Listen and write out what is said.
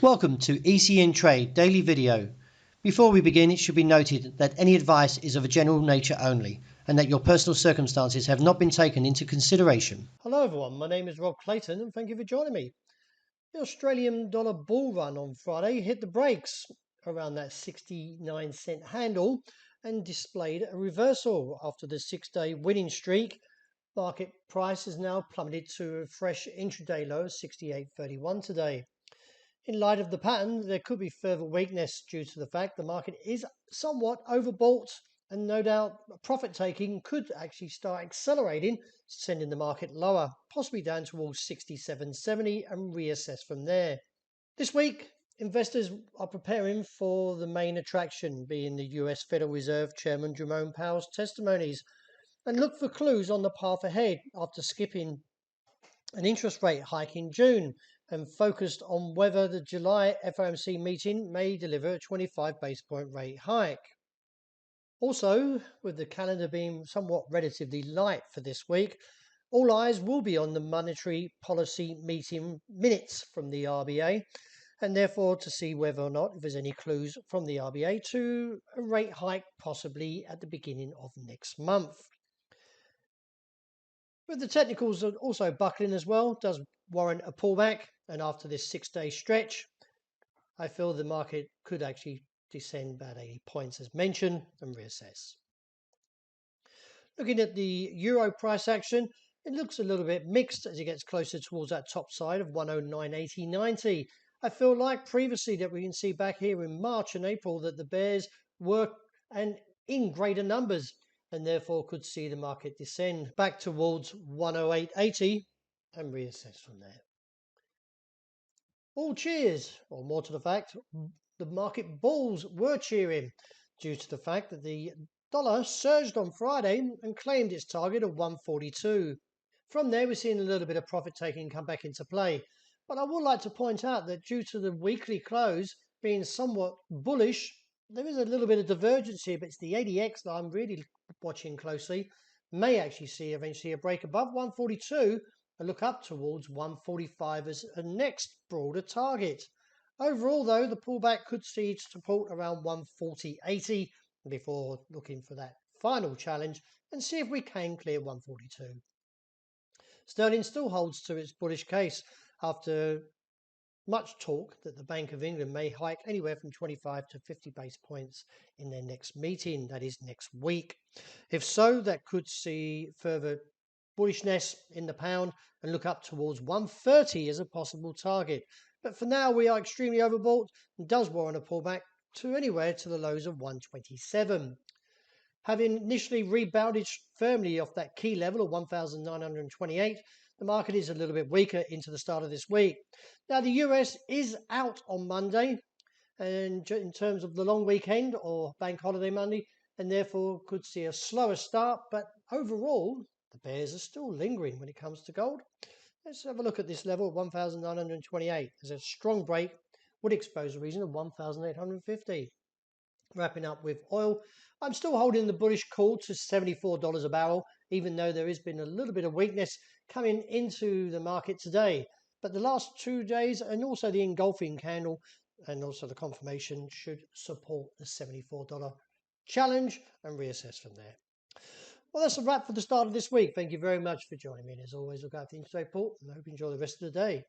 Welcome to ECNTRADE Daily Video. Before we begin, it should be noted that any advice is of a general nature only and that your personal circumstances have not been taken into consideration. Hello everyone, my name is Rob Clayton and thank you for joining me. The Australian dollar bull run on Friday hit the brakes around that 69-cent handle and displayed a reversal after the 6-day winning streak. Market price has now plummeted to a fresh intraday low of 68.31 today. In light of the pattern, there could be further weakness due to the fact the market is somewhat overbought, and no doubt profit taking could actually start accelerating, sending the market lower, possibly down towards 67.70 and reassess from there. This week, investors are preparing for the main attraction, being the US Federal Reserve Chairman Jerome Powell's testimonies, and look for clues on the path ahead after skipping an interest rate hike in June and focused on whether the July FOMC meeting may deliver a 25 base point rate hike. Also, with the calendar being somewhat relatively light for this week, all eyes will be on the monetary policy meeting minutes from the RBA, and therefore to see whether or not if there's any clues from the RBA to a rate hike possibly at the beginning of next month. With the technicals also buckling as well, does warrant a pullback, and after this 6-day stretch, I feel the market could actually descend about 80 points as mentioned and reassess. Looking at the euro price action, it looks a little bit mixed as it gets closer towards that top side of 109.80.90. I feel like previously that we can see back here in March and April that the bears were and in greater numbers, and therefore could see the market descend back towards 108.80 and reassess from there. All cheers, or more to the fact, the market bulls were cheering due to the fact that the dollar surged on Friday and claimed its target of 142. From there, we're seeing a little bit of profit taking come back into play. But I would like to point out that due to the weekly close being somewhat bullish, there is a little bit of divergence here, but it's the ADX that I'm really watching closely. May actually see eventually a break above 142 and look up towards 145 as a next broader target. Overall, though, the pullback could see support around 140.80 before looking for that final challenge and see if we can clear 142. Sterling still holds to its bullish case after much talk that the Bank of England may hike anywhere from 25 to 50 base points in their next meeting, that is next week. If so, that could see further bullishness in the pound and look up towards 130 as a possible target. But for now, we are extremely overbought and does warrant a pullback to anywhere to the lows of 127. Having initially rebounded firmly off that key level of 1,928, the market is a little bit weaker into the start of this week. Now, the US is out on Monday, and in terms of the long weekend or bank holiday Monday, and therefore could see a slower start. But overall, the bears are still lingering when it comes to gold. Let's have a look at this level, 1,928. There's a strong break, would expose a region of 1,850. Wrapping up with oil, I'm still holding the bullish call to $74 a barrel, even though there has been a little bit of weakness coming into the market today. But the last 2 days and also the engulfing candle and also the confirmation should support the $74 challenge and reassess from there. Well, that's a wrap for the start of this week. Thank you very much for joining me. And as always, look out for the interest rate report and I hope you enjoy the rest of the day.